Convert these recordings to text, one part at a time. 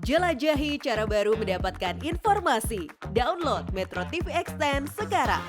Jelajahi cara baru mendapatkan informasi. Download Metro TV Extend sekarang.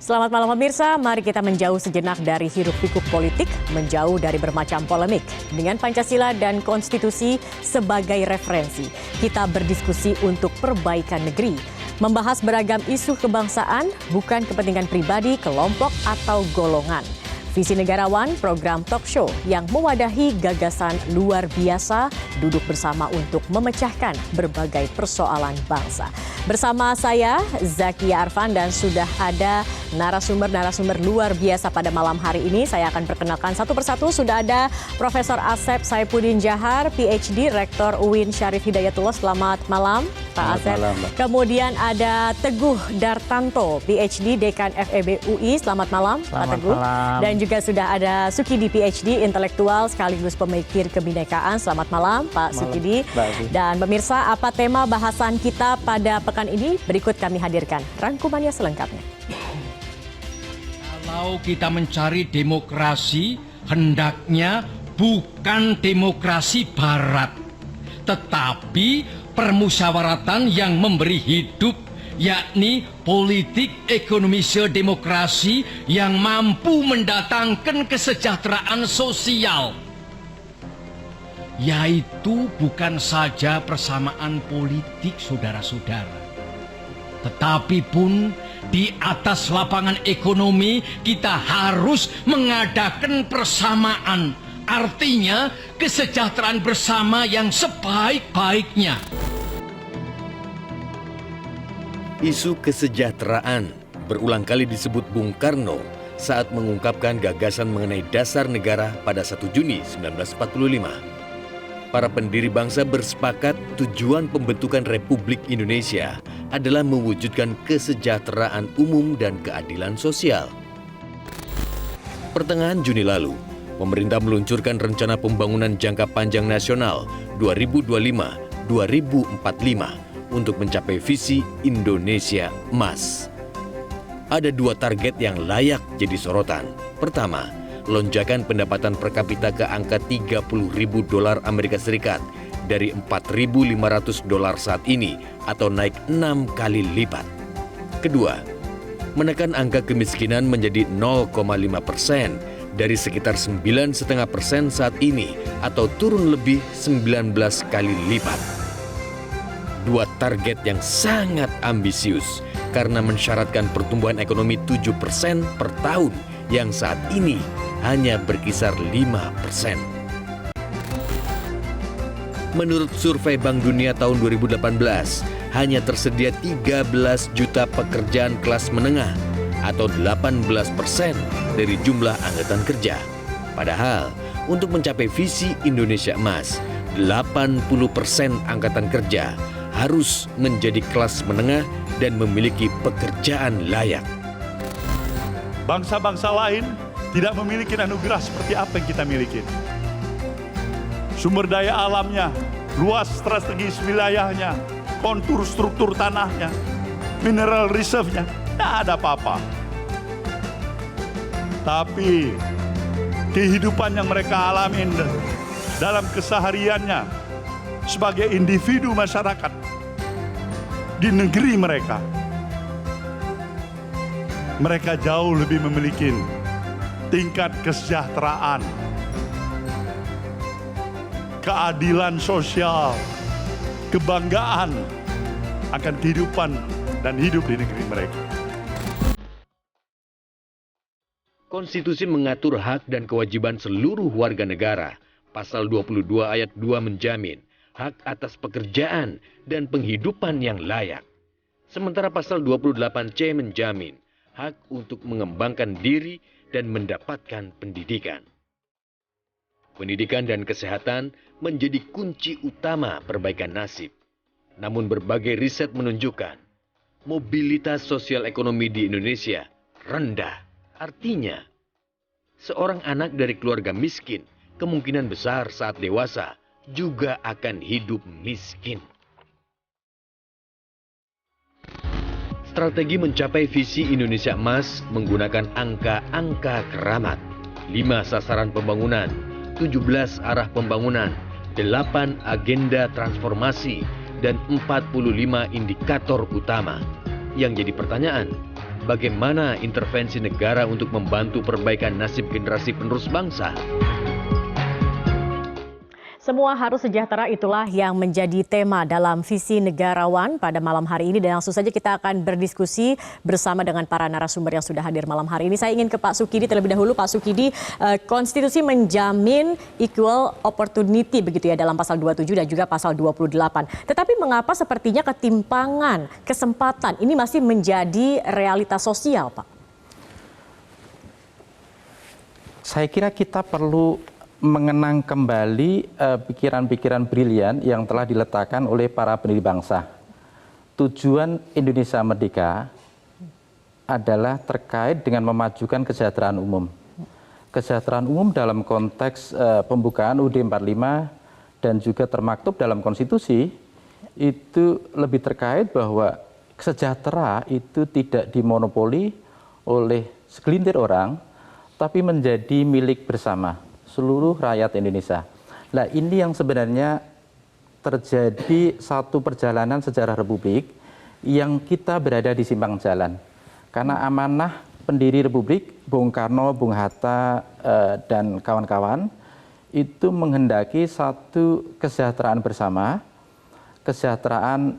Selamat malam pemirsa, mari kita menjauh sejenak dari hiruk-pikuk politik, menjauh dari bermacam polemik. Dengan Pancasila dan Konstitusi sebagai referensi, kita berdiskusi untuk perbaikan negeri. Membahas beragam isu kebangsaan, bukan kepentingan pribadi, kelompok, atau golongan. Visi Negarawan, program talk show yang mewadahi gagasan luar biasa, duduk bersama untuk memecahkan berbagai persoalan bangsa. Bersama saya, Zakia Arfan, dan sudah ada narasumber-narasumber luar biasa pada malam hari ini. Saya akan perkenalkan satu persatu. Sudah ada Profesor Asep Saifuddin Jahar, PhD, Rektor UIN Syarif Hidayatullah. Selamat malam, Pak Asep. Malam, Kemudian ada Teguh Dartanto, PhD, Dekan FEB UI. Selamat malam, Pak Teguh. Malam. Dan juga sudah ada Sukidi, PhD, intelektual sekaligus pemikir kebinekaan. Selamat malam, Pak Sukidi. Dan pemirsa, apa tema bahasan kita pada pekan ini? Berikut kami hadirkan rangkumannya selengkapnya. Kalau kita mencari demokrasi, hendaknya bukan demokrasi barat, tetapi permusyawaratan yang memberi hidup, yakni politik ekonomi demokrasi yang mampu mendatangkan kesejahteraan sosial. Yaitu bukan saja persamaan politik, saudara-saudara, tetapi pun di atas lapangan ekonomi kita harus mengadakan persamaan. Artinya kesejahteraan bersama yang sebaik-baiknya. Isu kesejahteraan berulang kali disebut Bung Karno saat mengungkapkan gagasan mengenai dasar negara pada 1 Juni 1945. Para pendiri bangsa bersepakat tujuan pembentukan Republik Indonesia adalah mewujudkan kesejahteraan umum dan keadilan sosial. Pertengahan Juni lalu, pemerintah meluncurkan Rencana Pembangunan Jangka Panjang Nasional 2025-2045 untuk mencapai visi Indonesia Emas. Ada 2 target yang layak jadi sorotan. Pertama, lonjakan pendapatan per kapita ke angka $30.000 Amerika Serikat dari $4.500 saat ini atau naik 6 kali lipat. Kedua, menekan angka kemiskinan menjadi 0,5% dari sekitar 9,5% saat ini atau turun lebih 19 kali lipat. 2 target yang sangat ambisius karena mensyaratkan pertumbuhan ekonomi 7% per tahun yang saat ini hanya berkisar 5%. Menurut survei Bank Dunia tahun 2018, hanya tersedia 13 juta pekerjaan kelas menengah atau 18% dari jumlah angkatan kerja. Padahal, untuk mencapai visi Indonesia Emas, 80% angkatan kerja harus menjadi kelas menengah dan memiliki pekerjaan layak. Bangsa-bangsa lain tidak memiliki anugerah seperti apa yang kita miliki. Sumber daya alamnya, luas strategis wilayahnya, kontur struktur tanahnya, mineral reserve-nya, tidak ada apa-apa. Tapi kehidupan yang mereka alami dalam kesehariannya sebagai individu masyarakat di negeri mereka, mereka jauh lebih memiliki tingkat kesejahteraan, keadilan sosial, kebanggaan akan kehidupan dan hidup di negeri mereka. Konstitusi mengatur hak dan kewajiban seluruh warga negara. Pasal 22 ayat 2 menjamin hak atas pekerjaan dan penghidupan yang layak. Sementara pasal 28C menjamin hak untuk mengembangkan diri dan mendapatkan pendidikan. Pendidikan dan kesehatan menjadi kunci utama perbaikan nasib. Namun berbagai riset menunjukkan mobilitas sosial ekonomi di Indonesia rendah. Artinya, seorang anak dari keluarga miskin kemungkinan besar saat dewasa juga akan hidup miskin. Strategi mencapai visi Indonesia Emas menggunakan angka-angka keramat. 5 sasaran pembangunan, 17 arah pembangunan, 8 agenda transformasi, dan 45 indikator utama. Yang jadi pertanyaan, bagaimana intervensi negara untuk membantu perbaikan nasib generasi penerus bangsa? Semua harus sejahtera, itulah yang menjadi tema dalam visi negarawan pada malam hari ini. Dan langsung saja kita akan berdiskusi bersama dengan para narasumber yang sudah hadir malam hari ini. Saya ingin ke Pak Sukidi terlebih dahulu. Pak Sukidi, konstitusi menjamin equal opportunity begitu ya dalam pasal 27 dan juga pasal 28. Tetapi mengapa sepertinya ketimpangan, kesempatan ini masih menjadi realitas sosial, Pak? Saya kira kita perlu mengenang kembali pikiran-pikiran brilian yang telah diletakkan oleh para pendiri bangsa. Tujuan Indonesia Merdeka adalah terkait dengan memajukan kesejahteraan umum. Kesejahteraan umum dalam konteks pembukaan UUD 45 dan juga termaktub dalam konstitusi itu lebih terkait bahwa sejahtera itu tidak dimonopoli oleh segelintir orang, tapi menjadi milik bersama seluruh rakyat Indonesia. Nah, ini yang sebenarnya terjadi satu perjalanan sejarah Republik yang kita berada di simpang jalan. Karena amanah pendiri Republik, Bung Karno, Bung Hatta, dan kawan-kawan, itu menghendaki satu kesejahteraan bersama, kesejahteraan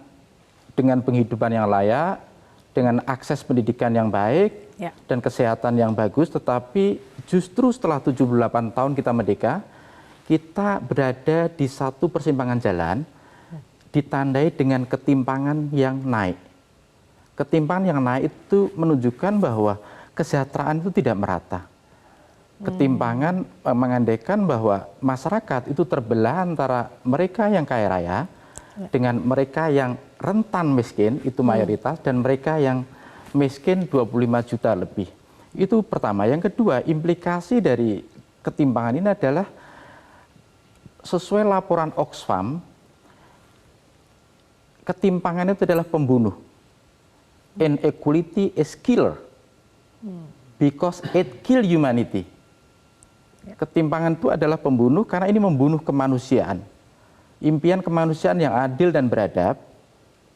dengan penghidupan yang layak, dengan akses pendidikan yang baik, dan kesehatan yang bagus, tetapi justru setelah 78 tahun kita merdeka, kita berada di satu persimpangan jalan, ditandai dengan ketimpangan yang naik. Ketimpangan yang naik itu menunjukkan bahwa kesejahteraan itu tidak merata. Ketimpangan mengandaikan bahwa masyarakat itu terbelah antara mereka yang kaya raya, dengan mereka yang rentan miskin, itu mayoritas, dan mereka yang miskin 25 juta lebih. Itu pertama. Yang kedua, implikasi dari ketimpangan ini adalah sesuai laporan Oxfam, ketimpangan itu adalah pembunuh. Inequality is killer because it kill humanity. Ketimpangan itu adalah pembunuh karena ini membunuh kemanusiaan. Impian kemanusiaan yang adil dan beradab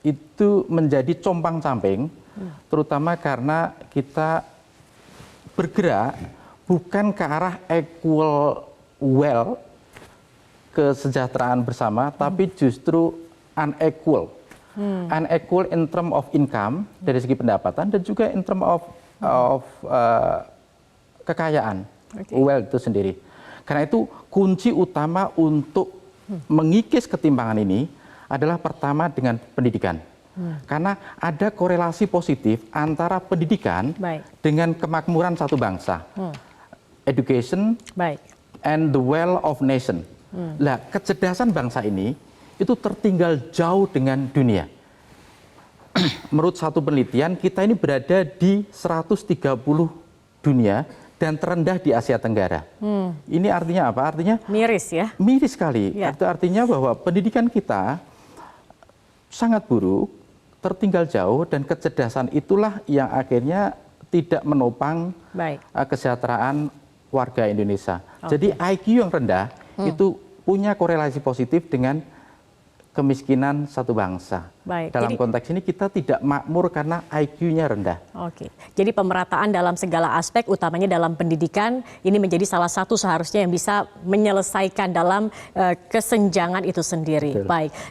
itu menjadi compang-camping, terutama karena kita bergerak bukan ke arah equal wealth, kesejahteraan bersama, tapi justru unequal. Unequal in term of income dari segi pendapatan dan juga in term of kekayaan, wealth itu sendiri. Karena itu kunci utama untuk mengikis ketimpangan ini adalah pertama dengan pendidikan. Karena ada korelasi positif antara pendidikan dengan kemakmuran satu bangsa. Education and the wealth of nation. Nah, kecerdasan bangsa ini itu tertinggal jauh dengan dunia. Menurut satu penelitian, kita ini berada di 130 dunia dan terendah di Asia Tenggara. Ini artinya apa? Artinya miris ya? Miris sekali. Itu artinya bahwa pendidikan kita sangat buruk, tertinggal jauh, dan kecerdasan itulah yang akhirnya tidak menopang kesejahteraan warga Indonesia. Jadi IQ yang rendah itu punya korelasi positif dengan kemiskinan satu bangsa. Dalam konteks ini kita tidak makmur karena IQ-nya rendah. Jadi pemerataan dalam segala aspek, utamanya dalam pendidikan, ini menjadi salah satu seharusnya yang bisa menyelesaikan dalam kesenjangan itu sendiri.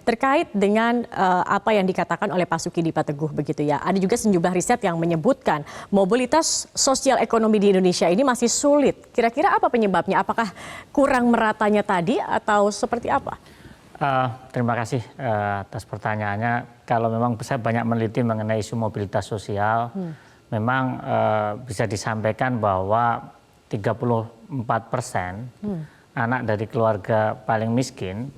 Terkait dengan apa yang dikatakan oleh Pak Sukidi Pak Teguh begitu ya, ada juga sejumlah riset yang menyebutkan mobilitas sosial ekonomi di Indonesia ini masih sulit. Kira-kira apa penyebabnya? Apakah kurang meratanya tadi atau seperti apa? Terima kasih atas pertanyaannya. Kalau memang saya banyak meneliti mengenai isu mobilitas sosial, memang bisa disampaikan bahwa 34% anak dari keluarga paling miskin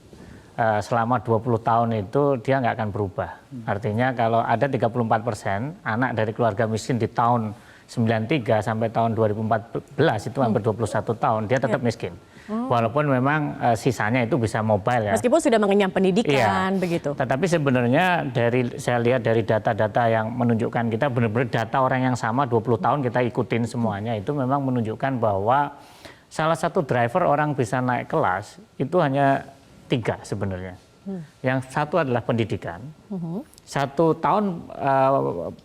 selama 20 tahun itu dia nggak akan berubah. Artinya kalau ada 34% anak dari keluarga miskin di tahun 93 sampai tahun 2014 itu hampir 21 tahun dia tetap miskin. Walaupun memang sisanya itu bisa mobile ya. Meskipun sudah mengenyam pendidikan begitu. Tetapi sebenarnya saya lihat dari data-data yang menunjukkan kita benar-benar data orang yang sama 20 tahun kita ikutin semuanya itu memang menunjukkan bahwa salah satu driver orang bisa naik kelas itu hanya 3 sebenarnya. Yang satu adalah pendidikan. 1 tahun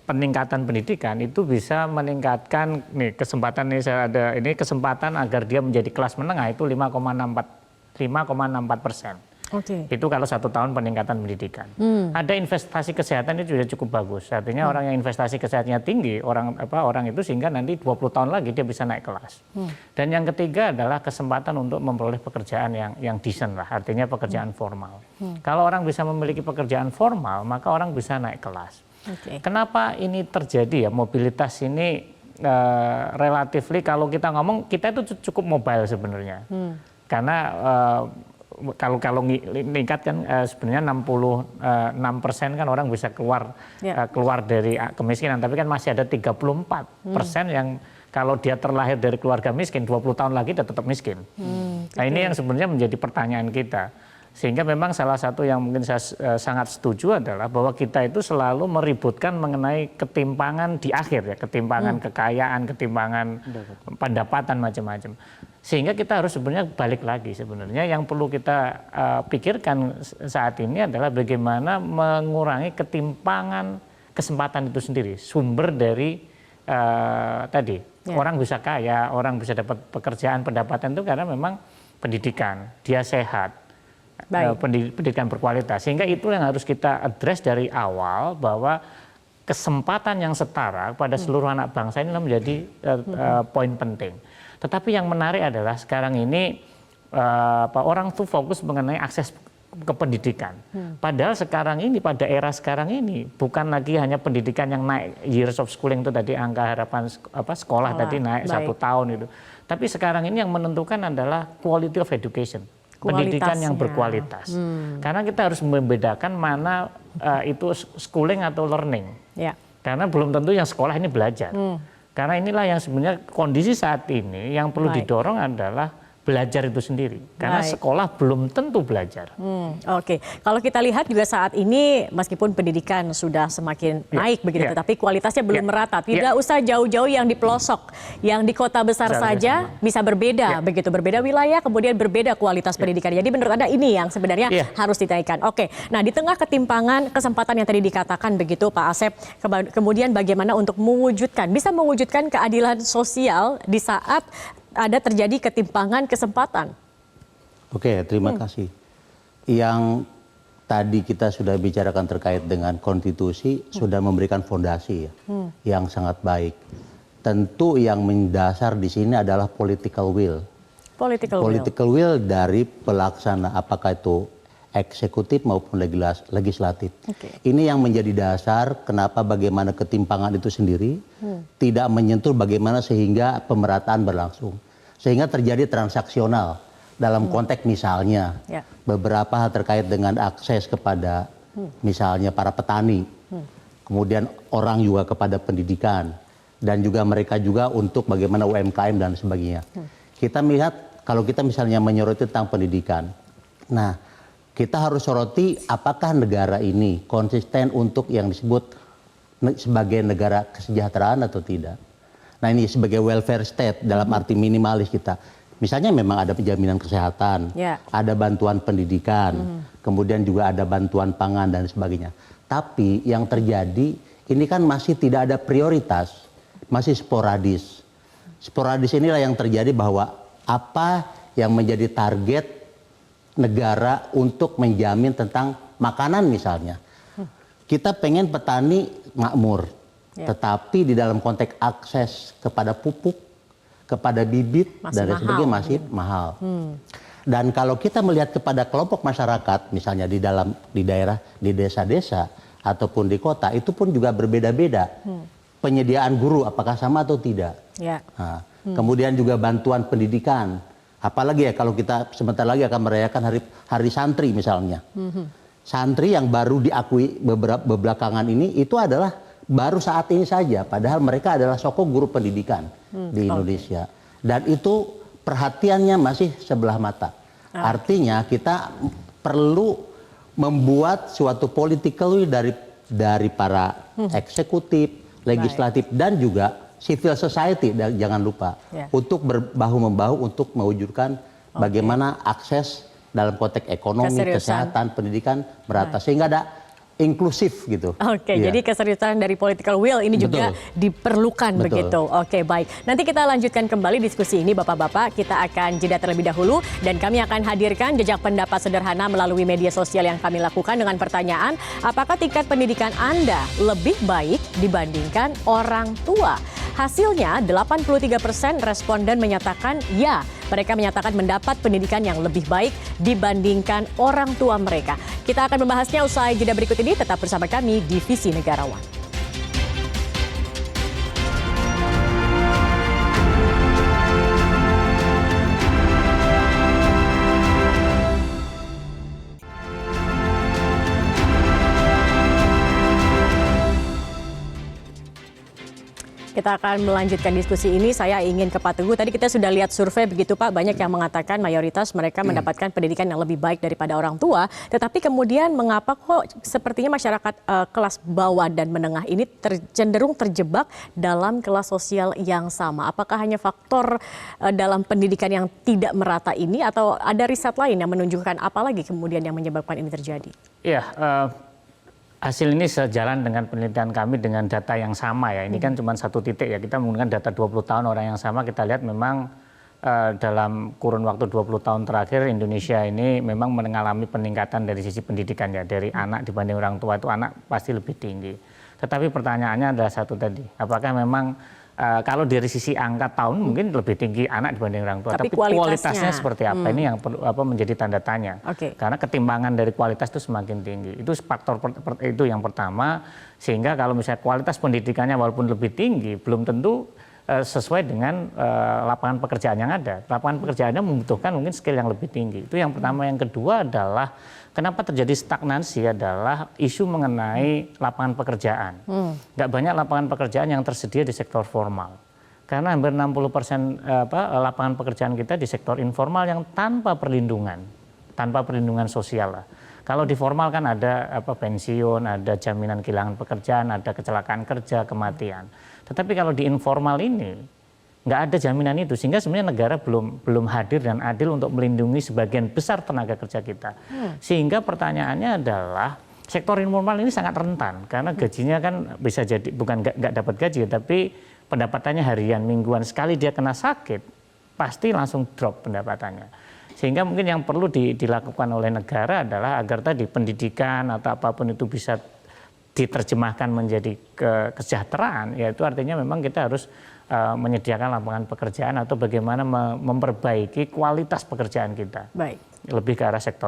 peningkatan pendidikan itu bisa meningkatkan nih kesempatan nih saya ada ini kesempatan agar dia menjadi kelas menengah itu 5,64%. Itu kalau 1 tahun peningkatan pendidikan. Ada investasi kesehatan itu sudah cukup bagus. Artinya orang yang investasi kesehatannya tinggi, orang itu sehingga nanti 20 tahun lagi dia bisa naik kelas. Dan yang ketiga adalah kesempatan untuk memperoleh pekerjaan yang decent lah, artinya pekerjaan formal. Kalau orang bisa memiliki pekerjaan formal, maka orang bisa naik kelas. Kenapa ini terjadi ya? Mobilitas ini relatif kalau kita ngomong kita itu cukup mobile sebenarnya. Karena kalau meningkat kan sebenarnya 66% kan orang bisa keluar dari kemiskinan, tapi kan masih ada 34% yang kalau dia terlahir dari keluarga miskin 20 tahun lagi dia tetap miskin. Nah ini yang sebenarnya menjadi pertanyaan kita. Sehingga memang salah satu yang mungkin saya sangat setuju adalah bahwa kita itu selalu meributkan mengenai ketimpangan di akhir ya, ketimpangan kekayaan, ketimpangan pendapatan macam-macam. Sehingga kita harus sebenarnya balik lagi sebenarnya yang perlu kita pikirkan saat ini adalah bagaimana mengurangi ketimpangan kesempatan itu sendiri. Sumber dari tadi orang bisa kaya, orang bisa dapat pekerjaan, pendapatan itu karena memang pendidikan, dia sehat. Pendidikan berkualitas, sehingga itu yang harus kita address dari awal bahwa kesempatan yang setara pada seluruh anak bangsa ini menjadi poin penting. Tetapi yang menarik adalah sekarang ini orang tuh fokus mengenai akses ke pendidikan. Padahal sekarang ini pada era sekarang ini bukan lagi hanya pendidikan yang naik years of schooling itu tadi angka harapan sekolah tadi naik 1 tahun itu. Tapi sekarang ini yang menentukan adalah quality of education. Pendidikan yang berkualitas. Karena kita harus membedakan mana itu schooling atau learning. Karena belum tentu yang sekolah ini belajar. Karena inilah yang sebenarnya kondisi saat ini yang perlu didorong adalah belajar itu sendiri. Karena sekolah belum tentu belajar. Kalau kita lihat juga saat ini meskipun pendidikan sudah semakin naik begitu, tetapi kualitasnya belum merata. Tidak usah jauh-jauh yang di pelosok, yang di kota besar saja bisa berbeda begitu, berbeda wilayah, kemudian berbeda kualitas pendidikan. Jadi menurut Anda ini yang sebenarnya harus dinaikkan. Nah di tengah ketimpangan kesempatan yang tadi dikatakan begitu Pak Asep, kemudian bagaimana untuk bisa mewujudkan keadilan sosial di saat ada terjadi ketimpangan kesempatan. Terima kasih. Yang tadi kita sudah bicarakan terkait dengan konstitusi sudah memberikan fondasi yang sangat baik. Tentu yang mendasar di sini adalah political will. Political will dari pelaksana, apakah itu eksekutif maupun legislatif. Ini yang menjadi dasar kenapa bagaimana ketimpangan itu sendiri tidak menyentuh bagaimana sehingga pemerataan berlangsung. Sehingga terjadi transaksional dalam konteks misalnya beberapa hal terkait dengan akses kepada misalnya para petani, kemudian orang juga kepada pendidikan, dan juga mereka juga untuk bagaimana UMKM dan sebagainya. Kita melihat kalau kita misalnya menyoroti tentang pendidikan, nah kita harus soroti apakah negara ini konsisten untuk yang disebut sebagai negara kesejahteraan atau tidak. Nah ini sebagai welfare state dalam arti minimalis kita. Misalnya memang ada penjaminan kesehatan, ada bantuan pendidikan, kemudian juga ada bantuan pangan dan sebagainya. Tapi yang terjadi ini kan masih tidak ada prioritas, masih sporadis. Sporadis inilah yang terjadi bahwa apa yang menjadi target negara untuk menjamin tentang makanan misalnya. Kita pengen petani makmur. Tetapi di dalam konteks akses kepada pupuk, kepada bibit, dan sebagainya masih mahal. Dan kalau kita melihat kepada kelompok masyarakat, misalnya di daerah, di desa-desa, ataupun di kota, itu pun juga berbeda-beda. Penyediaan guru, apakah sama atau tidak. Nah, kemudian juga bantuan pendidikan, Apalagi ya kalau kita sebentar lagi akan merayakan hari santri misalnya. Santri yang baru diakui beberapa belakangan ini itu adalah baru saat ini saja, padahal mereka adalah soko guru pendidikan di Indonesia. Dan itu perhatiannya masih sebelah mata. Artinya kita perlu membuat suatu political will dari para eksekutif, legislatif, dan juga civil society, jangan lupa, untuk berbahu-membahu untuk mewujudkan bagaimana akses dalam konteks ekonomi, kesehatan, pendidikan merata, sehingga ada inklusif gitu. Jadi keseriusan dari political will ini juga diperlukan begitu. Baik. Nanti kita lanjutkan kembali diskusi ini Bapak-Bapak. Kita akan jeda terlebih dahulu dan kami akan hadirkan jejak pendapat sederhana melalui media sosial yang kami lakukan dengan pertanyaan, apakah tingkat pendidikan Anda lebih baik dibandingkan orang tua? Hasilnya 83% responden menyatakan ya, mereka menyatakan mendapat pendidikan yang lebih baik dibandingkan orang tua mereka. Kita akan membahasnya usai jeda berikut ini. Tetap bersama kami di Visi Negarawan. Kita akan melanjutkan diskusi ini. Saya ingin ke Pak Teguh. Tadi kita sudah lihat survei begitu Pak. Banyak yang mengatakan mayoritas mereka mendapatkan pendidikan yang lebih baik daripada orang tua. Tetapi kemudian mengapa kok sepertinya masyarakat kelas bawah dan menengah ini cenderung terjebak dalam kelas sosial yang sama? Apakah hanya faktor dalam pendidikan yang tidak merata ini atau ada riset lain yang menunjukkan apa lagi kemudian yang menyebabkan ini terjadi? Iya, hasil ini sejalan dengan penelitian kami dengan data yang sama ya. Ini kan cuma satu titik ya. Kita menggunakan data 20 tahun orang yang sama. Kita lihat memang dalam kurun waktu 20 tahun terakhir Indonesia ini memang mengalami peningkatan dari sisi pendidikan ya. Dari anak dibanding orang tua itu anak pasti lebih tinggi. Tetapi pertanyaannya adalah satu tadi. Apakah memang kalau dari sisi angka tahun mungkin lebih tinggi anak dibanding orang tua, tapi kualitasnya seperti apa ini yang menjadi tanda tanya. Karena ketimbangan dari kualitas itu semakin tinggi. Itu faktor itu yang pertama, sehingga kalau misalnya kualitas pendidikannya walaupun lebih tinggi belum tentu sesuai dengan lapangan pekerjaan yang ada. Lapangan pekerjaannya membutuhkan mungkin skill yang lebih tinggi. Itu yang pertama. Yang kedua adalah kenapa terjadi stagnansi adalah isu mengenai lapangan pekerjaan. Nggak banyak lapangan pekerjaan yang tersedia di sektor formal. Karena hampir 60% lapangan pekerjaan kita di sektor informal yang tanpa perlindungan sosial lah. Kalau di formal kan ada pensiun, ada jaminan kehilangan pekerjaan, ada kecelakaan kerja, kematian. Tetapi kalau di informal ini nggak ada jaminan itu, sehingga sebenarnya negara belum hadir dan adil untuk melindungi sebagian besar tenaga kerja kita. Sehingga pertanyaannya adalah sektor informal ini sangat rentan karena gajinya kan bisa jadi bukan nggak dapat gaji, tapi pendapatannya harian, mingguan. Sekali dia kena sakit, pasti langsung drop pendapatannya. Sehingga mungkin yang perlu dilakukan oleh negara adalah agar tadi pendidikan atau apapun itu bisa diterjemahkan menjadi kesejahteraan, yaitu artinya memang kita harus menyediakan lapangan pekerjaan atau bagaimana memperbaiki kualitas pekerjaan kita. Baik. Lebih ke arah sektor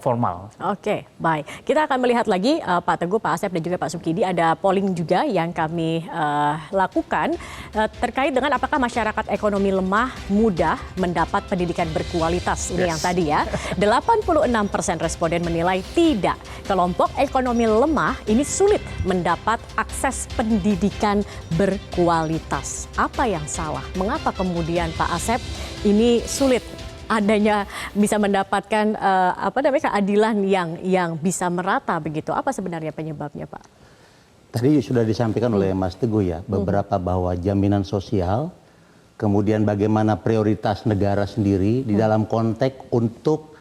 formal. Baik. Kita akan melihat lagi Pak Teguh, Pak Asep dan juga Pak Sukidi, ada polling juga yang kami lakukan terkait dengan apakah masyarakat ekonomi lemah mudah mendapat pendidikan berkualitas. Ini yang tadi ya. 86% responden menilai tidak. Kelompok ekonomi lemah ini sulit mendapat akses pendidikan berkualitas. Apa yang salah? Mengapa kemudian Pak Asep ini sulit adanya bisa mendapatkan keadilan yang bisa merata begitu? Apa sebenarnya penyebabnya, Pak? Tadi sudah disampaikan oleh Mas Teguh ya, beberapa bahwa jaminan sosial, kemudian bagaimana prioritas negara sendiri di dalam konteks untuk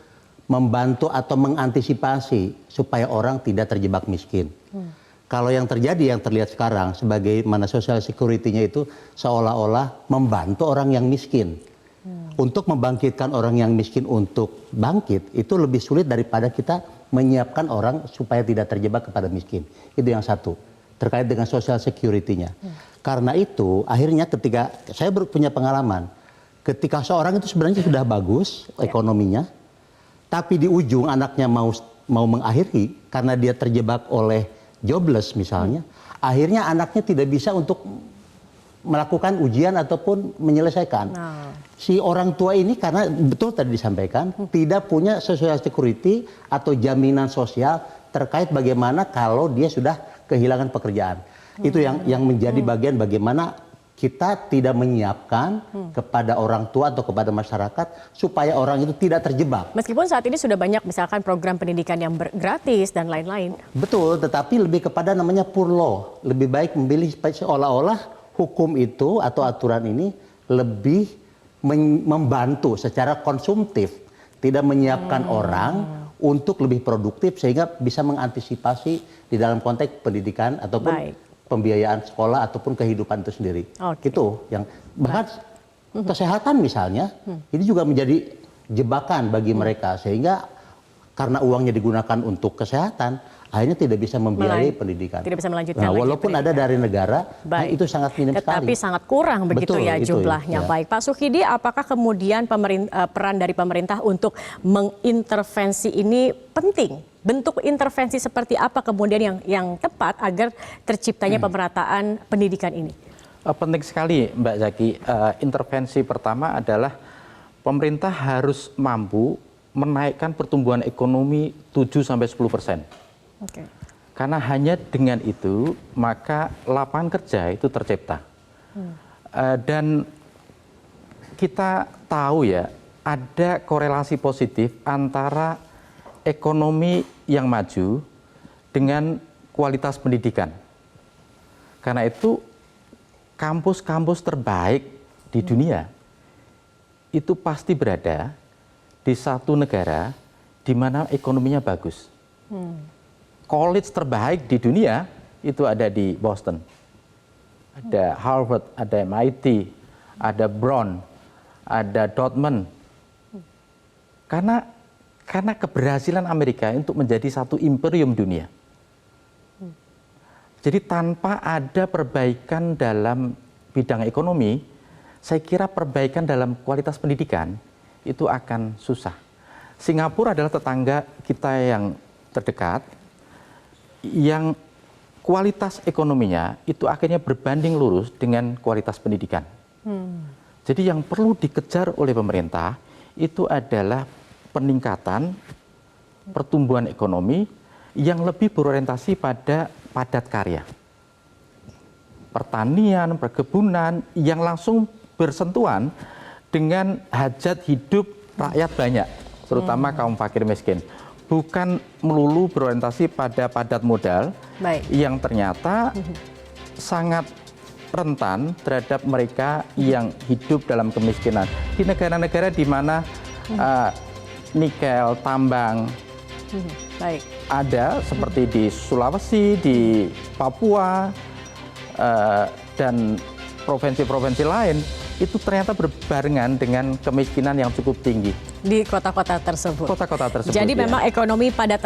membantu atau mengantisipasi supaya orang tidak terjebak miskin. Kalau yang terjadi, yang terlihat sekarang, sebagaimana social security-nya itu seolah-olah membantu orang yang miskin. Untuk membangkitkan orang yang miskin untuk bangkit, itu lebih sulit daripada kita menyiapkan orang supaya tidak terjebak kepada miskin. Itu yang satu, terkait dengan social security-nya. Karena itu, akhirnya ketika, saya punya pengalaman, ketika seorang itu sebenarnya sudah bagus ekonominya, tapi di ujung anaknya mau mengakhiri, karena dia terjebak oleh jobless misalnya, akhirnya anaknya tidak bisa untuk melakukan ujian ataupun menyelesaikan. Si orang tua ini karena betul tadi disampaikan tidak punya social security atau jaminan sosial terkait bagaimana kalau dia sudah kehilangan pekerjaan. Itu yang menjadi bagian bagaimana kita tidak menyiapkan kepada orang tua atau kepada masyarakat supaya orang itu tidak terjebak. Meskipun saat ini sudah banyak misalkan program pendidikan yang gratis dan lain-lain. Betul, tetapi lebih kepada namanya poor law. Lebih baik memilih seolah-olah hukum itu atau aturan ini lebih membantu secara konsumtif, tidak menyiapkan orang untuk lebih produktif sehingga bisa mengantisipasi di dalam konteks pendidikan ataupun pembiayaan sekolah ataupun kehidupan itu sendiri. Itu yang bahkan kesehatan misalnya ini juga menjadi jebakan bagi mereka sehingga karena uangnya digunakan untuk kesehatan akhirnya tidak bisa membiayai pendidikan. Tidak bisa melanjutkan. Nah, walaupun ada dari negara, itu sangat minim sekali. Tapi sangat kurang begitu. Betul, ya jumlahnya. Baik, Pak Sukidi, apakah kemudian peran dari pemerintah untuk mengintervensi ini penting? Bentuk intervensi seperti apa kemudian yang tepat agar terciptanya pemerataan pendidikan ini? Penting sekali Mbak Zaki. Intervensi pertama adalah pemerintah harus mampu menaikkan pertumbuhan ekonomi 7-10%. Karena hanya dengan itu maka lapangan kerja itu tercipta. Dan kita tahu ya ada korelasi positif antara ekonomi yang maju dengan kualitas pendidikan. Karena itu kampus-kampus terbaik di dunia itu pasti berada di satu negara di mana ekonominya bagus. College terbaik di dunia itu ada di Boston. Ada Harvard, ada MIT, ada Brown, ada Dortmund. Karena keberhasilan Amerika untuk menjadi satu imperium dunia. Jadi tanpa ada perbaikan dalam bidang ekonomi, saya kira perbaikan dalam kualitas pendidikan itu akan susah. Singapura adalah tetangga kita yang terdekat, yang kualitas ekonominya itu akhirnya berbanding lurus dengan kualitas pendidikan. Jadi yang perlu dikejar oleh pemerintah itu adalah peningkatan pertumbuhan ekonomi yang lebih berorientasi pada padat karya. Pertanian, perkebunan yang langsung bersentuhan dengan hajat hidup rakyat banyak, terutama kaum fakir miskin. Bukan melulu berorientasi pada padat modal yang ternyata sangat rentan terhadap mereka yang hidup dalam kemiskinan. Di negara-negara di mana nikel, tambang ada seperti di Sulawesi, di Papua, dan provinsi-provinsi lain, itu ternyata berbarengan dengan kemiskinan yang cukup tinggi di kota-kota tersebut. Ya. Jadi memang ekonomi padat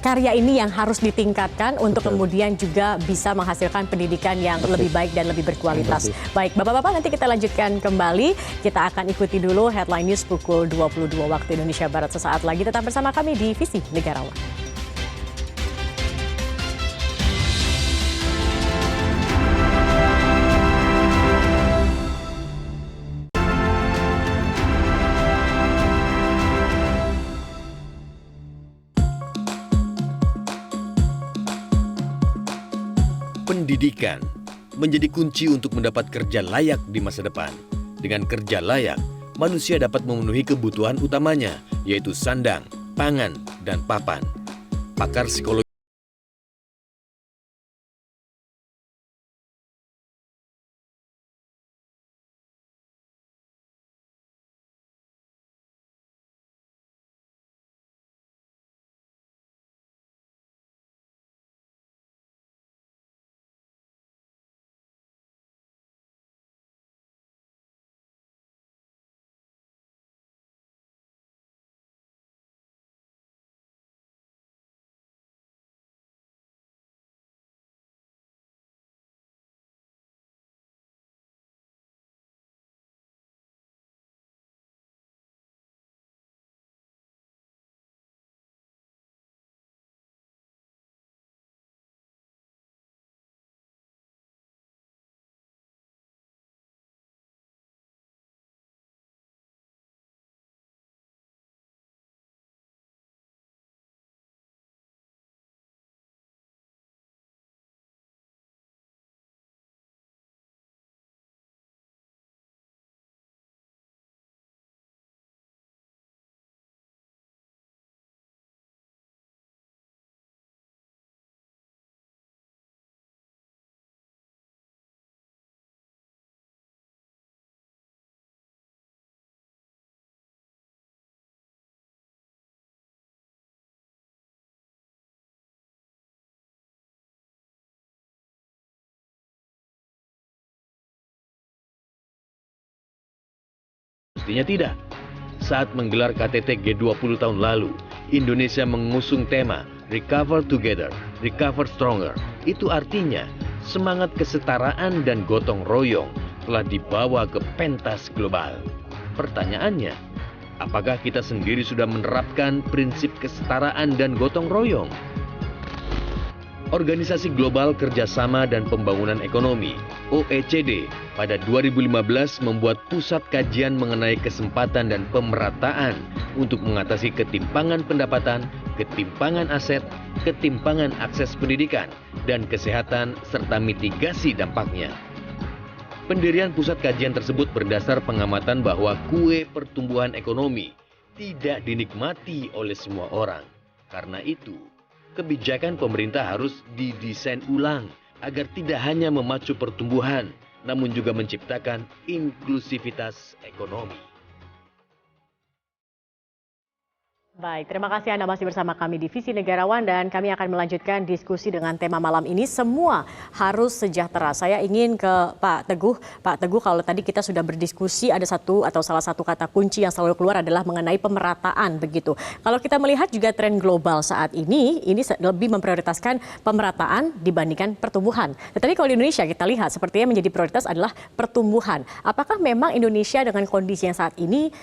karya ini yang harus ditingkatkan untuk kemudian juga bisa menghasilkan pendidikan yang lebih baik dan lebih berkualitas. Baik, Bapak-bapak, nanti kita lanjutkan kembali. Kita akan ikuti dulu headline news pukul 22 waktu Indonesia Barat sesaat lagi. Tetap bersama kami di Visi Negarawan. Pendidikan menjadi kunci untuk mendapat kerja layak di masa depan. Dengan kerja layak, manusia dapat memenuhi kebutuhan utamanya, yaitu sandang, pangan, dan papan. Pakar psikologi Mestinya tidak. Saat menggelar KTT G20 tahun lalu, Indonesia mengusung tema Recover Together, Recover Stronger. Itu artinya semangat kesetaraan dan gotong royong telah dibawa ke pentas global. Pertanyaannya, apakah kita sendiri sudah menerapkan prinsip kesetaraan dan gotong royong? Organisasi Global Kerjasama dan Pembangunan Ekonomi, OECD, pada 2015 membuat pusat kajian mengenai kesempatan dan pemerataan untuk mengatasi ketimpangan pendapatan, ketimpangan aset, ketimpangan akses pendidikan, dan kesehatan, serta mitigasi dampaknya. Pendirian pusat kajian tersebut berdasar pengamatan bahwa kue pertumbuhan ekonomi tidak dinikmati oleh semua orang. Karena itu, kebijakan pemerintah harus didesain ulang agar tidak hanya memacu pertumbuhan, namun juga menciptakan inklusivitas ekonomi. Baik, terima kasih Anda masih bersama kami di Visi Negarawan dan kami akan melanjutkan diskusi dengan tema malam ini, semua harus sejahtera. Saya ingin ke Pak Teguh. Pak Teguh, kalau tadi kita sudah berdiskusi ada satu atau salah satu kata kunci yang selalu keluar adalah mengenai pemerataan begitu. Kalau kita melihat juga tren global saat ini lebih memprioritaskan pemerataan dibandingkan pertumbuhan. Tetapi kalau di Indonesia kita lihat sepertinya menjadi prioritas adalah pertumbuhan. Apakah memang Indonesia dengan kondisi yang saat ini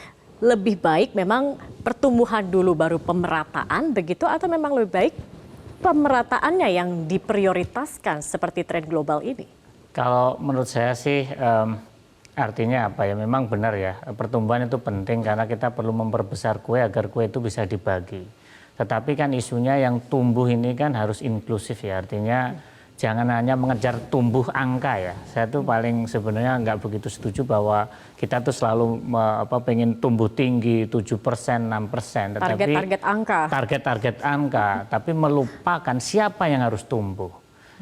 lebih baik memang pertumbuhan dulu baru pemerataan begitu, atau memang lebih baik pemerataannya yang diprioritaskan seperti tren global ini? Kalau menurut saya sih artinya apa ya, memang benar ya, pertumbuhan itu penting karena kita perlu memperbesar kue agar kue itu bisa dibagi. Tetapi kan isunya yang tumbuh ini kan harus inklusif ya, artinya jangan hanya mengejar tumbuh angka ya. Saya tuh paling sebenarnya nggak begitu setuju bahwa kita tuh selalu pengen tumbuh tinggi 7%, 6%. Target-target angka. Target-target angka, tapi melupakan siapa yang harus tumbuh.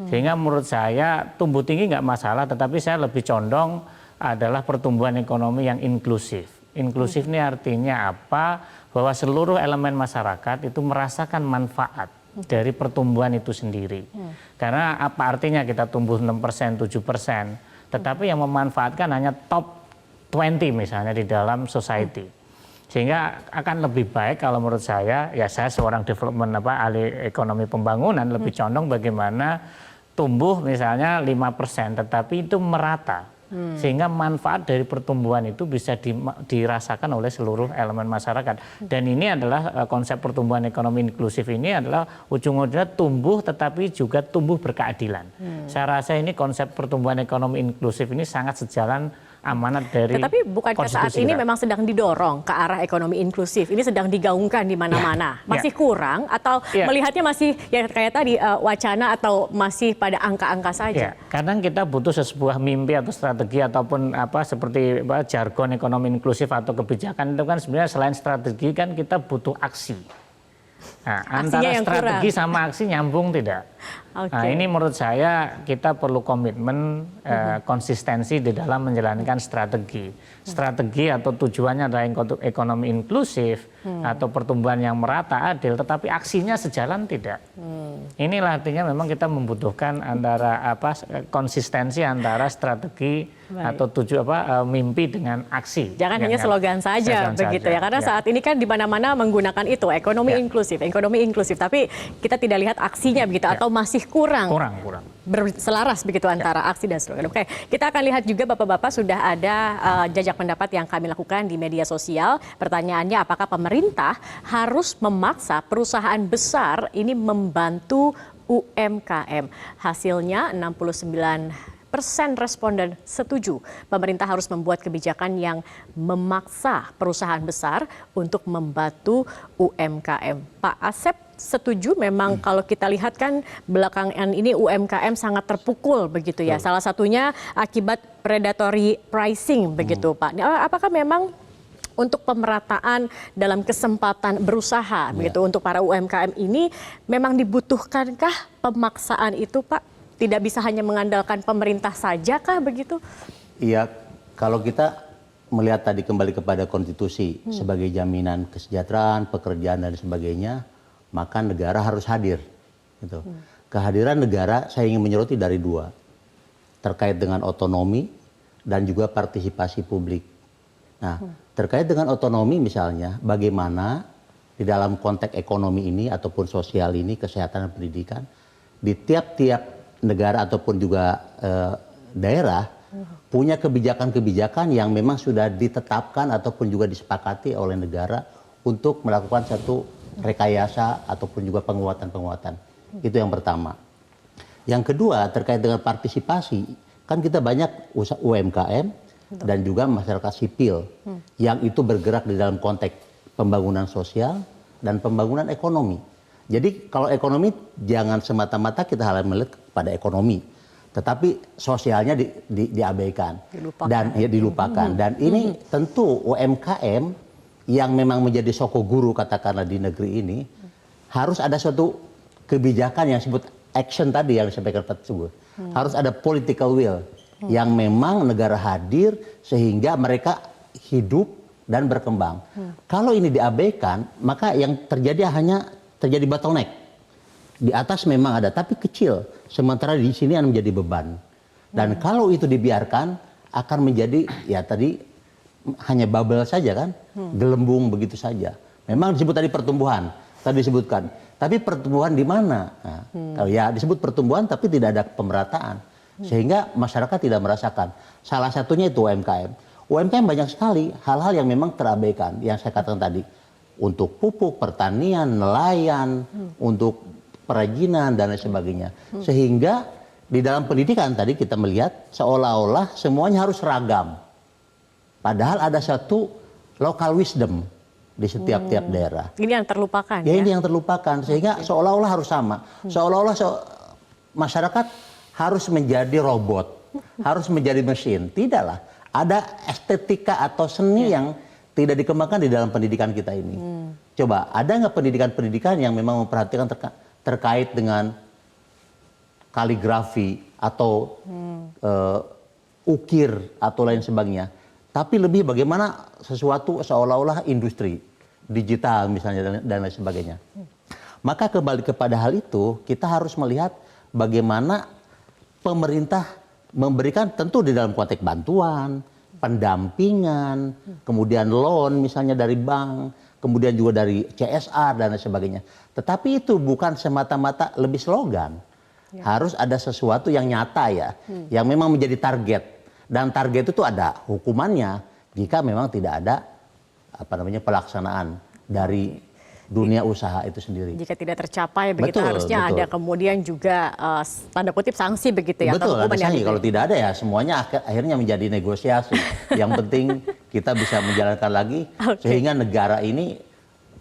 Sehingga menurut saya tumbuh tinggi nggak masalah, tetapi saya lebih condong adalah pertumbuhan ekonomi yang inklusif. Inklusif ini artinya apa? Bahwa seluruh elemen masyarakat itu merasakan manfaat dari pertumbuhan itu sendiri. Karena apa artinya kita tumbuh 6%, 7%, tetapi yang memanfaatkan hanya top 20 misalnya di dalam society. Sehingga akan lebih baik kalau menurut saya, ya saya seorang ahli ekonomi pembangunan, lebih condong bagaimana tumbuh misalnya 5%, tetapi itu merata. Sehingga manfaat dari pertumbuhan itu bisa dirasakan oleh seluruh elemen masyarakat. Dan ini adalah konsep pertumbuhan ekonomi inklusif ini adalah ujung-ujungnya tumbuh tetapi juga tumbuh berkeadilan. Saya rasa ini konsep pertumbuhan ekonomi inklusif ini sangat sejalan amanat dari Tetapi bukankah saat ini memang sedang didorong ke arah ekonomi inklusif? Ini sedang digaungkan di mana-mana. Masih kurang atau melihatnya masih ya kayak tadi wacana atau masih pada angka-angka saja? Kadang kita butuh sebuah mimpi atau strategi ataupun seperti jargon ekonomi inklusif atau kebijakan itu kan sebenarnya selain strategi kan kita butuh aksi. Nah, antara strategi sama aksi nyambung tidak? Nah, ini menurut saya kita perlu komitmen konsistensi di dalam menjalankan strategi. Strategi atau tujuannya adalah ekonomi inklusif atau pertumbuhan yang merata, adil, tetapi aksinya sejalan tidak. Inilah artinya memang kita membutuhkan antara konsistensi antara strategi atau mimpi dengan aksi. Jangan hanya slogan saja begitu ya, karena saat ini kan di mana-mana menggunakan itu ekonomi inklusif, tapi kita tidak lihat aksinya begitu atau masih kurang berselaras begitu antara aksi dan slogan. Oke, kita akan lihat juga Bapak-bapak sudah ada jajak pendapat yang kami lakukan di media sosial. Pertanyaannya, apakah pemerintah harus memaksa perusahaan besar ini membantu UMKM? Hasilnya 69% responden setuju pemerintah harus membuat kebijakan yang memaksa perusahaan besar untuk membantu UMKM. Pak Asep setuju memang kalau kita lihat kan belakangan ini UMKM sangat terpukul begitu ya. Salah satunya akibat predatory pricing begitu Pak. Apakah memang untuk pemerataan dalam kesempatan berusaha begitu untuk para UMKM ini memang dibutuhkankah pemaksaan itu Pak? Tidak bisa hanya mengandalkan pemerintah saja kah begitu? Iya, kalau kita melihat tadi kembali kepada konstitusi sebagai jaminan kesejahteraan, pekerjaan dan sebagainya, maka negara harus hadir. Gitu. Kehadiran negara saya ingin menyoroti dari dua, terkait dengan otonomi dan juga partisipasi publik. Nah, terkait dengan otonomi misalnya, bagaimana di dalam konteks ekonomi ini ataupun sosial ini, kesehatan dan pendidikan, di tiap-tiap negara ataupun juga daerah punya kebijakan-kebijakan yang memang sudah ditetapkan ataupun juga disepakati oleh negara untuk melakukan satu rekayasa ataupun juga penguatan-penguatan. Itu yang pertama. Yang kedua terkait dengan partisipasi, kan kita banyak UMKM dan juga masyarakat sipil yang itu bergerak di dalam konteks pembangunan sosial dan pembangunan ekonomi. Jadi kalau ekonomi jangan semata-mata kita hanya melihat pada ekonomi, tetapi sosialnya diabaikan dan ya dilupakan. Dan ini tentu UMKM yang memang menjadi soko guru katakanlah di negeri ini harus ada suatu kebijakan yang disebut action tadi yang disampaikan Pak Teguh. Harus ada political will yang memang negara hadir sehingga mereka hidup dan berkembang. Kalau ini diabaikan, maka yang terjadi hanya terjadi bottleneck. Di atas memang ada, tapi kecil. Sementara di sini akan menjadi beban. Dan kalau itu dibiarkan, akan menjadi, ya tadi, hanya bubble saja kan, gelembung begitu saja. Memang disebut tadi pertumbuhan, tadi disebutkan. Tapi pertumbuhan di mana? Nah, kalau ya disebut pertumbuhan, tapi tidak ada pemerataan. Sehingga masyarakat tidak merasakan. Salah satunya itu UMKM. UMKM banyak sekali hal-hal yang memang terabaikan, yang saya katakan tadi. Untuk pupuk, pertanian, nelayan, untuk perajinan, dan lain sebagainya. Sehingga di dalam pendidikan tadi kita melihat seolah-olah semuanya harus seragam. Padahal ada satu local wisdom di setiap tiap daerah. Ini yang terlupakan ya? Ini yang terlupakan, sehingga seolah-olah harus sama. Seolah-olah masyarakat harus menjadi robot, harus menjadi mesin. Tidaklah. Ada estetika atau seni yang tidak dikembangkan di dalam pendidikan kita ini. Coba, ada nggak pendidikan-pendidikan yang memang memperhatikan terkait dengan kaligrafi atau ukir atau lain sebagainya. Tapi lebih bagaimana sesuatu seolah-olah industri digital misalnya dan lain sebagainya. Maka kembali kepada hal itu, kita harus melihat bagaimana pemerintah memberikan tentu di dalam konteks bantuan, pendampingan, kemudian loan misalnya dari bank, kemudian juga dari CSR dan lain sebagainya. Tetapi itu bukan semata-mata lebih slogan. Harus ada sesuatu yang nyata ya, yang memang menjadi target. Dan target itu ada hukumannya jika memang tidak ada pelaksanaan dari dunia usaha itu sendiri. Jika tidak tercapai begitu, betul, harusnya betul. ada kemudian juga tanda kutip sanksi begitu ya. Betul, atau ada sanksi. yang Kalau tidak ada ya semuanya akhirnya menjadi negosiasi. Yang penting kita bisa menjalankan lagi sehingga negara ini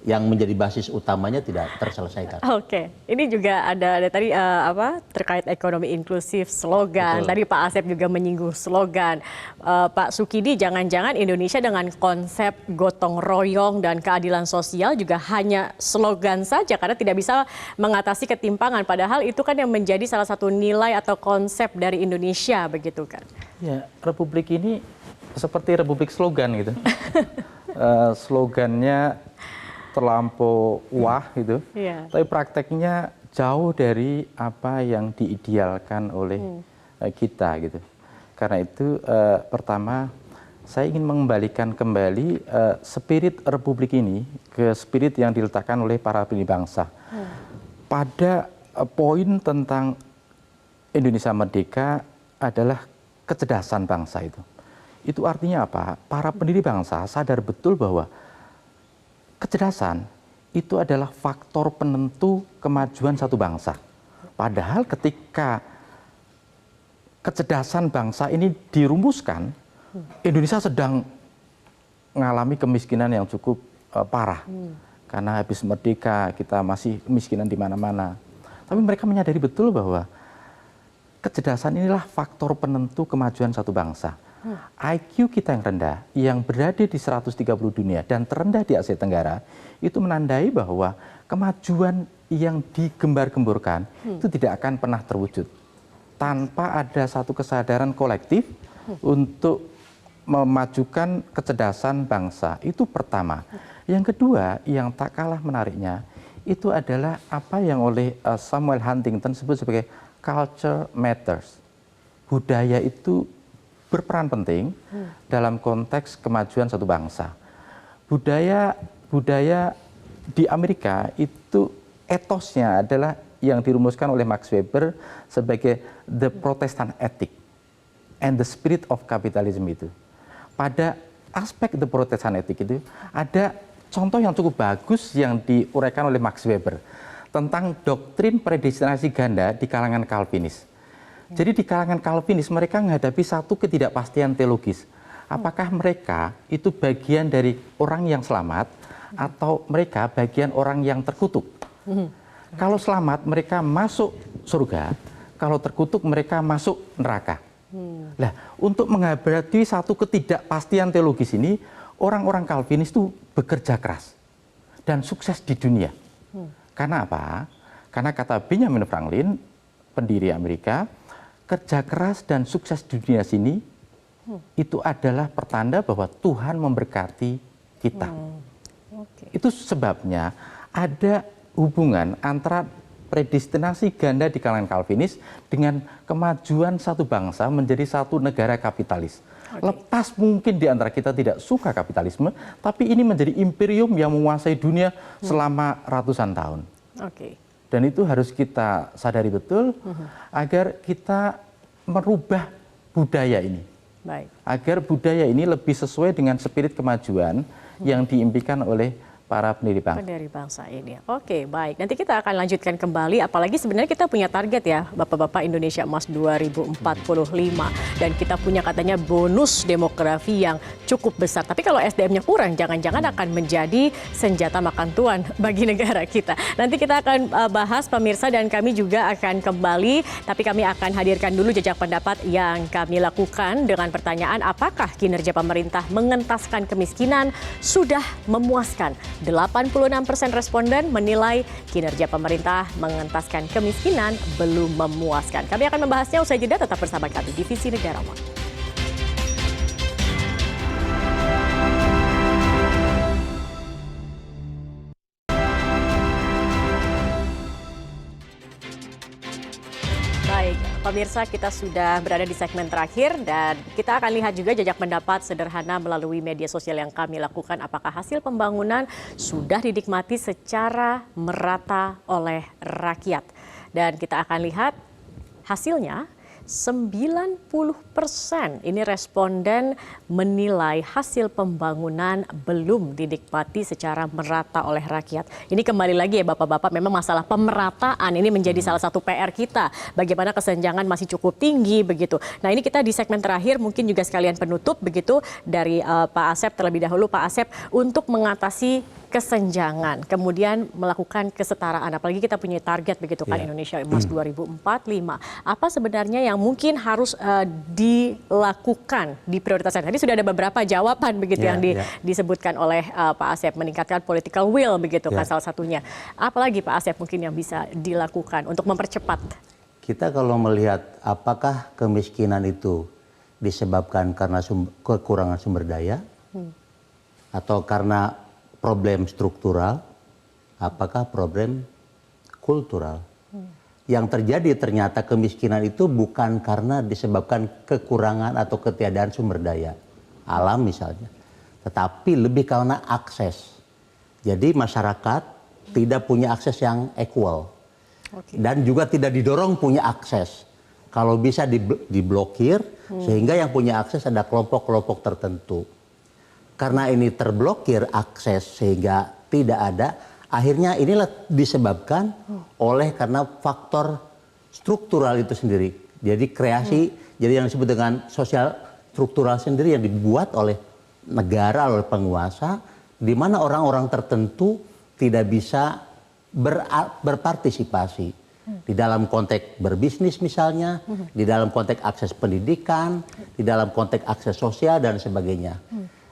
yang menjadi basis utamanya tidak terselesaikan. Oke, ini juga ada tadi terkait ekonomi inklusif, slogan. Betul. Tadi Pak Asep juga menyinggung slogan. Pak Sukidi, jangan-jangan Indonesia dengan konsep gotong royong dan keadilan sosial juga hanya slogan saja karena tidak bisa mengatasi ketimpangan. Padahal itu kan yang menjadi salah satu nilai atau konsep dari Indonesia, begitu kan? Ya, Republik ini seperti Republik slogan gitu. Slogannya terlampau wah gitu, tapi prakteknya jauh dari apa yang diidealkan oleh kita gitu. Karena itu pertama saya ingin mengembalikan kembali spirit Republik ini ke spirit yang diletakkan oleh para pendiri bangsa. Pada poin tentang Indonesia Merdeka adalah kecerdasan bangsa itu. Itu artinya apa? Para pendiri bangsa sadar betul bahwa kecerdasan itu adalah faktor penentu kemajuan satu bangsa. Padahal ketika kecerdasan bangsa ini dirumuskan, Indonesia sedang mengalami kemiskinan yang cukup parah. Karena habis merdeka kita masih kemiskinan di mana-mana. Tapi mereka menyadari betul bahwa kecerdasan inilah faktor penentu kemajuan satu bangsa. IQ kita yang rendah, yang berada di 130 dunia dan terendah di Asia Tenggara, itu menandai bahwa kemajuan yang digembar-gemborkan itu tidak akan pernah terwujud tanpa ada satu kesadaran kolektif untuk memajukan kecerdasan bangsa. Itu pertama. Yang kedua, yang tak kalah menariknya, itu adalah apa yang oleh Samuel Huntington sebut sebagai culture matters. Budaya itu berperan penting dalam konteks kemajuan satu bangsa. budaya di Amerika itu etosnya adalah yang dirumuskan oleh Max Weber sebagai the Protestant ethic and the spirit of capitalism itu. Pada aspek the Protestant ethic itu ada contoh yang cukup bagus yang diuraikan oleh Max Weber tentang doktrin predestinasi ganda di kalangan Calvinis. Jadi di kalangan Calvinis mereka menghadapi satu ketidakpastian teologis. Apakah mereka itu bagian dari orang yang selamat atau mereka bagian orang yang terkutuk? Kalau selamat mereka masuk surga, kalau terkutuk mereka masuk neraka. Nah, untuk menghadapi satu ketidakpastian teologis ini, orang-orang Calvinis itu bekerja keras dan sukses di dunia. Karena apa? Karena kata Benjamin Franklin, pendiri Amerika, kerja keras dan sukses di dunia sini itu adalah pertanda bahwa Tuhan memberkati kita. Itu sebabnya ada hubungan antara predestinasi ganda di kalangan Calvinis dengan kemajuan satu bangsa menjadi satu negara kapitalis. Lepas mungkin di antara kita tidak suka kapitalisme, tapi ini menjadi imperium yang menguasai dunia selama ratusan tahun. Dan itu harus kita sadari betul agar kita merubah budaya ini. Agar budaya ini lebih sesuai dengan spirit kemajuan yang diimpikan oleh para pendiri bangsa. Pendiri bangsa ini. Oke, baik. Nanti kita akan lanjutkan kembali, apalagi sebenarnya kita punya target ya, Bapak-Bapak, Indonesia Emas 2045. Dan kita punya katanya bonus demografi yang cukup besar. Tapi kalau SDM-nya kurang, jangan-jangan akan menjadi senjata makan tuan bagi negara kita. Nanti kita akan bahas pemirsa dan kami juga akan kembali, tapi kami akan hadirkan dulu jejak pendapat yang kami lakukan dengan pertanyaan apakah kinerja pemerintah mengentaskan kemiskinan sudah memuaskan. 86% responden menilai kinerja pemerintah mengentaskan kemiskinan belum memuaskan. Kami akan membahasnya usai jeda, tetap bersama kami di Visi Negarawan. Baik, pemirsa, kita sudah berada di segmen terakhir dan kita akan lihat juga jejak pendapat sederhana melalui media sosial yang kami lakukan. Apakah hasil pembangunan sudah dinikmati secara merata oleh rakyat? Dan kita akan lihat hasilnya. 90% ini responden menilai hasil pembangunan belum dinikmati secara merata oleh rakyat. Ini kembali lagi ya Bapak-Bapak, memang masalah pemerataan ini menjadi salah satu PR kita. Bagaimana kesenjangan masih cukup tinggi begitu. Nah, ini kita di segmen terakhir mungkin juga sekalian penutup begitu dari Pak Asep terlebih dahulu. Pak Asep, untuk mengatasi kesenjangan, kemudian melakukan kesetaraan, apalagi kita punya target begitu kan, Indonesia Emas 2045. Apa sebenarnya yang mungkin harus dilakukan di prioritasnya? Tadi sudah ada beberapa jawaban begitu yang disebutkan oleh Pak Asep, meningkatkan political will begitu kan salah satunya. Apalagi Pak Asep mungkin yang bisa dilakukan untuk mempercepat? Kita kalau melihat apakah kemiskinan itu disebabkan karena kekurangan sumber daya atau karena problem struktural, apakah problem kultural. Yang terjadi ternyata kemiskinan itu bukan karena disebabkan kekurangan atau ketiadaan sumber daya alam misalnya, tetapi lebih karena akses. Jadi masyarakat tidak punya akses yang equal dan juga tidak didorong punya akses. Kalau bisa diblokir sehingga yang punya akses ada kelompok-kelompok tertentu. Karena ini terblokir akses sehingga tidak ada, akhirnya inilah disebabkan oleh karena faktor struktural itu sendiri. Jadi kreasi, jadi yang disebut dengan sosial struktural sendiri yang dibuat oleh negara, oleh penguasa, di mana orang-orang tertentu tidak bisa berpartisipasi. Di dalam konteks berbisnis misalnya, di dalam konteks akses pendidikan, di dalam konteks akses sosial dan sebagainya.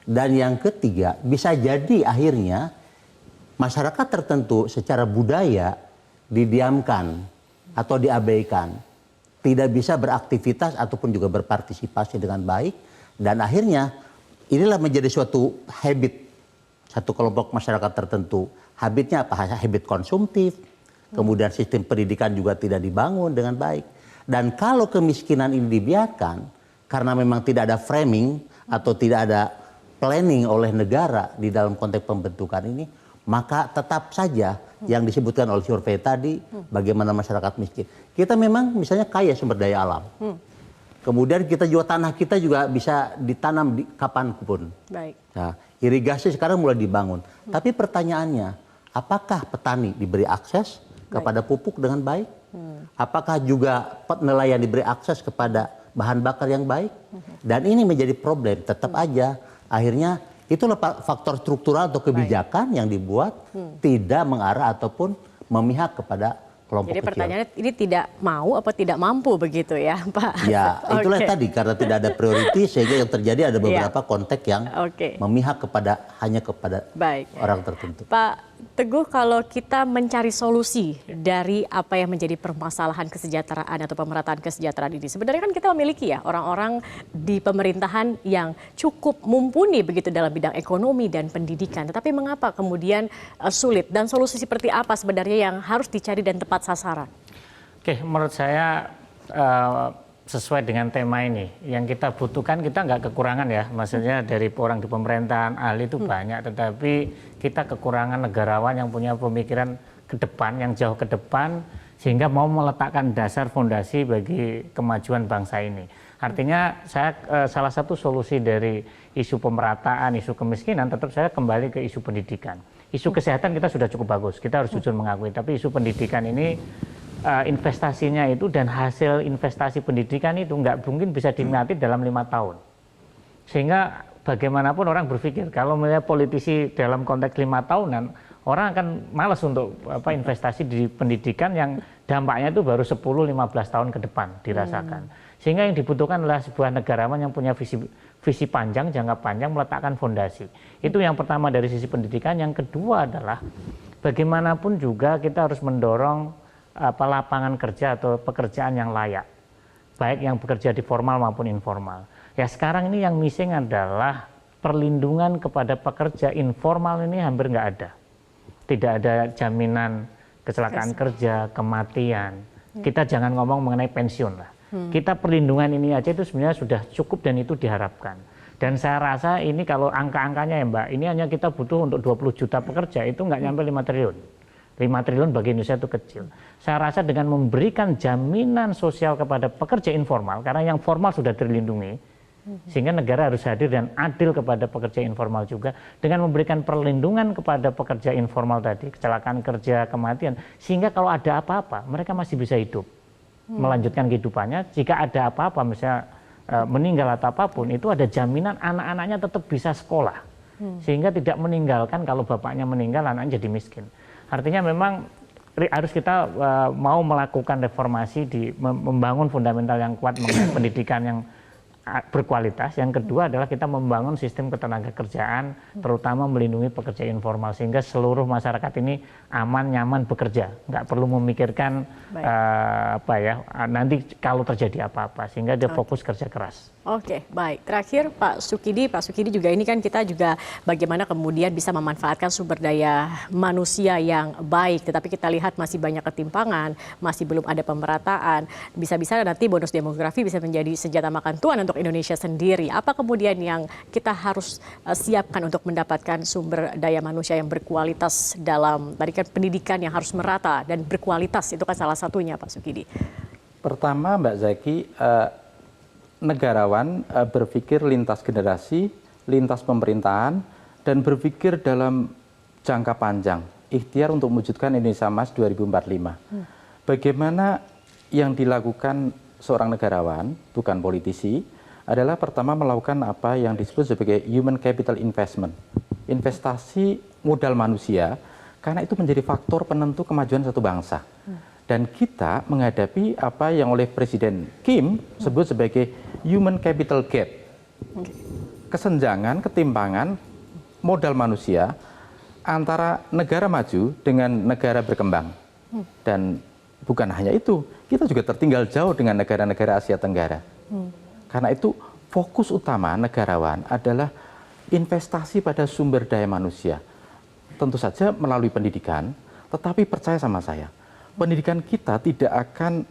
Dan yang ketiga, bisa jadi akhirnya masyarakat tertentu secara budaya didiamkan atau diabaikan. Tidak bisa beraktivitas ataupun juga berpartisipasi dengan baik. Dan akhirnya inilah menjadi suatu habit, satu kelompok masyarakat tertentu. Habitnya apa? Habit konsumtif. Kemudian sistem pendidikan juga tidak dibangun dengan baik. Dan kalau kemiskinan ini dibiarkan, karena memang tidak ada framing atau tidak ada planning oleh negara di dalam konteks pembentukan ini, maka tetap saja yang disebutkan oleh survei tadi, bagaimana masyarakat miskin. Kita memang misalnya kaya sumber daya alam. Kemudian kita juga tanah kita juga bisa ditanam di kapanpun. Baik. Nah, irigasi sekarang mulai dibangun. Tapi pertanyaannya, apakah petani diberi akses kepada pupuk dengan baik? Apakah juga nelayan diberi akses kepada bahan bakar yang baik? Dan ini menjadi problem. Tetap aja akhirnya itulah faktor struktural atau kebijakan yang dibuat tidak mengarah ataupun memihak kepada kelompok Jadi kecil. pertanyaannya ini tidak mau apa tidak mampu begitu ya Pak? Ya, itulah Oke. tadi karena tidak ada priority sehingga yang terjadi ada beberapa konteks yang Oke. memihak hanya kepada Baik. orang tertentu. Pak Teguh, kalau kita mencari solusi dari apa yang menjadi permasalahan kesejahteraan atau pemerataan kesejahteraan ini, sebenarnya kan kita memiliki ya orang-orang di pemerintahan yang cukup mumpuni begitu dalam bidang ekonomi dan pendidikan. Tetapi mengapa kemudian sulit dan solusi seperti apa sebenarnya yang harus dicari dan tepat sasaran? Oke, menurut saya sesuai dengan tema ini, yang kita butuhkan kita nggak kekurangan ya, maksudnya dari orang di pemerintahan ahli itu banyak, tetapi kita kekurangan negarawan yang punya pemikiran ke depan, yang jauh ke depan, sehingga mau meletakkan dasar fondasi bagi kemajuan bangsa ini. Artinya salah satu solusi dari isu pemerataan, isu kemiskinan, tetap saya kembali ke isu pendidikan. Isu kesehatan kita sudah cukup bagus, kita harus jujur mengakui, tapi isu pendidikan ini investasinya itu dan hasil investasi pendidikan itu nggak mungkin bisa dinikmati dalam 5 tahun. Sehingga bagaimanapun orang berpikir kalau melihat politisi dalam konteks 5 tahunan, orang akan malas untuk investasi di pendidikan yang dampaknya itu baru 10-15 tahun ke depan dirasakan. Sehingga yang dibutuhkan adalah sebuah negarawan yang punya visi panjang, jangka panjang, meletakkan fondasi. Itu yang pertama dari sisi pendidikan. Yang kedua adalah bagaimanapun juga kita harus mendorong lapangan kerja atau pekerjaan yang layak, baik yang bekerja di formal maupun informal. Ya sekarang ini yang missing adalah perlindungan kepada pekerja informal ini hampir nggak ada. Tidak ada jaminan kecelakaan kerja, kematian. Kita jangan ngomong mengenai pensiun lah. Kita perlindungan ini aja itu sebenarnya sudah cukup dan itu diharapkan. Dan saya rasa ini kalau angka-angkanya ya Mbak, ini hanya kita butuh untuk 20 juta pekerja itu nggak nyampe 5 triliun. 5 triliun bagi Indonesia itu kecil. Saya rasa dengan memberikan jaminan sosial kepada pekerja informal, karena yang formal sudah terlindungi, sehingga negara harus hadir dan adil kepada pekerja informal juga, dengan memberikan perlindungan kepada pekerja informal tadi, kecelakaan kerja, kematian, sehingga kalau ada apa-apa, mereka masih bisa hidup, melanjutkan kehidupannya. Jika ada apa-apa, misalnya meninggal atau apapun, itu ada jaminan anak-anaknya tetap bisa sekolah, sehingga tidak meninggalkan kalau bapaknya meninggal, anaknya jadi miskin. Artinya memang harus kita mau melakukan reformasi membangun fundamental yang kuat mengenai pendidikan yang berkualitas. Yang kedua adalah kita membangun sistem ketenagakerjaan, terutama melindungi pekerja informal sehingga seluruh masyarakat ini aman nyaman bekerja, nggak perlu memikirkan nanti kalau terjadi apa-apa, sehingga dia fokus kerja keras. Oke, baik. Terakhir Pak Sukidi juga ini kan kita juga bagaimana kemudian bisa memanfaatkan sumber daya manusia yang baik, tetapi kita lihat masih banyak ketimpangan, masih belum ada pemerataan. Bisa-bisa nanti bonus demografi bisa menjadi senjata makan tuan untuk Indonesia sendiri. Apa kemudian yang kita harus siapkan untuk mendapatkan sumber daya manusia yang berkualitas dalam tadi kan pendidikan yang harus merata dan berkualitas, itu kan salah satunya Pak Sukidi. Pertama Mbak Zaki, negarawan berpikir lintas generasi, lintas pemerintahan, dan berpikir dalam jangka panjang, ikhtiar untuk mewujudkan Indonesia Emas 2045. Bagaimana yang dilakukan seorang negarawan, bukan politisi, adalah pertama melakukan apa yang disebut sebagai human capital investment, investasi modal manusia, karena itu menjadi faktor penentu kemajuan satu bangsa. Dan kita menghadapi apa yang oleh Presiden Kim sebut sebagai human capital gap. Kesenjangan, ketimpangan modal manusia antara negara maju dengan negara berkembang. Dan bukan hanya itu, kita juga tertinggal jauh dengan negara-negara Asia Tenggara. Karena itu fokus utama negarawan adalah investasi pada sumber daya manusia. Tentu saja melalui pendidikan, tetapi percaya sama saya, pendidikan kita tidak akan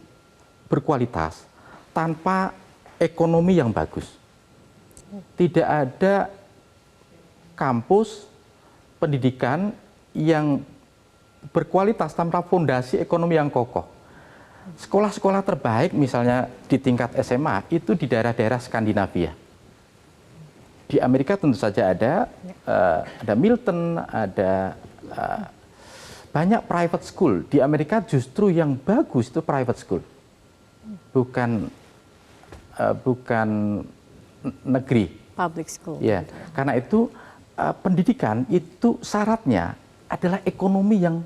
berkualitas tanpa ekonomi yang bagus. Tidak ada kampus pendidikan yang berkualitas tanpa fondasi ekonomi yang kokoh. Sekolah-sekolah terbaik misalnya di tingkat SMA itu di daerah-daerah Skandinavia. Di Amerika tentu saja ada Milton, ada banyak private school. Di Amerika justru yang bagus itu private school, bukan negeri. Public school. Ya, karena itu pendidikan itu syaratnya adalah ekonomi yang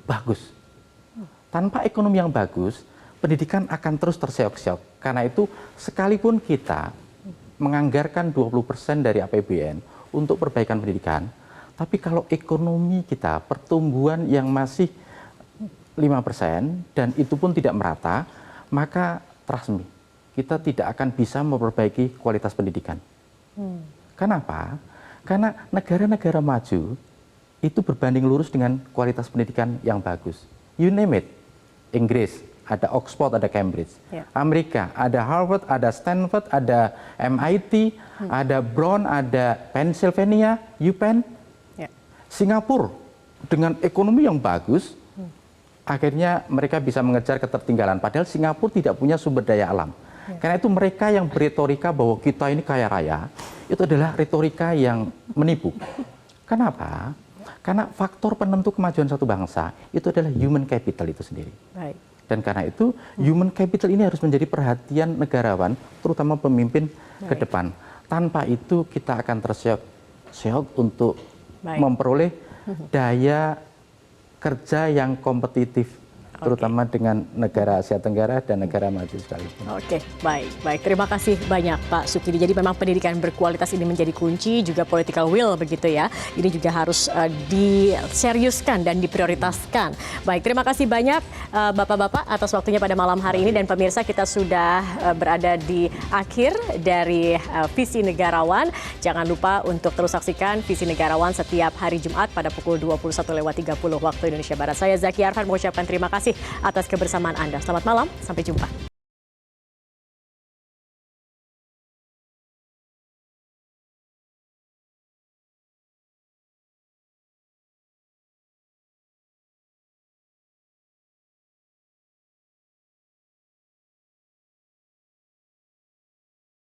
bagus. Tanpa ekonomi yang bagus, pendidikan akan terus terseok-seok. Karena itu, sekalipun kita menganggarkan 20% dari APBN untuk perbaikan pendidikan, tapi kalau ekonomi kita, pertumbuhan yang masih 5% dan itu pun tidak merata, maka trust me, kita tidak akan bisa memperbaiki kualitas pendidikan. Kenapa? Karena negara-negara maju itu berbanding lurus dengan kualitas pendidikan yang bagus. You name it. Inggris, ada Oxford, ada Cambridge. Amerika, ada Harvard, ada Stanford, ada MIT, ada Brown, ada Pennsylvania, UPenn. Singapura, dengan ekonomi yang bagus, akhirnya mereka bisa mengejar ketertinggalan. Padahal Singapura tidak punya sumber daya alam. Karena itu mereka yang berretorika bahwa kita ini kaya raya, itu adalah retorika yang menipu. Kenapa? Karena faktor penentu kemajuan satu bangsa itu adalah human capital itu sendiri. Baik. Dan karena itu human capital ini harus menjadi perhatian negarawan, terutama pemimpin ke depan. Tanpa itu kita akan terseok-seok untuk memperoleh daya kerja yang kompetitif, terutama dengan negara Asia Tenggara dan negara maju sekalipun. Oke, baik. Terima kasih banyak Pak Sukidi. Jadi memang pendidikan berkualitas ini menjadi kunci, juga political will begitu ya. Ini juga harus diseriuskan dan diprioritaskan. Baik, terima kasih banyak Bapak-Bapak atas waktunya pada malam hari ini. Dan pemirsa, kita sudah berada di akhir dari Visi Negarawan. Jangan lupa untuk terus saksikan Visi Negarawan setiap hari Jumat pada pukul 21.30 waktu Indonesia Barat. Saya Zaki Arfan mengucapkan terima kasih atas kebersamaan Anda. Selamat malam, sampai jumpa.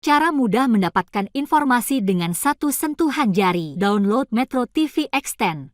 Cara mudah mendapatkan informasi dengan satu sentuhan jari. Download Metro TV Extend.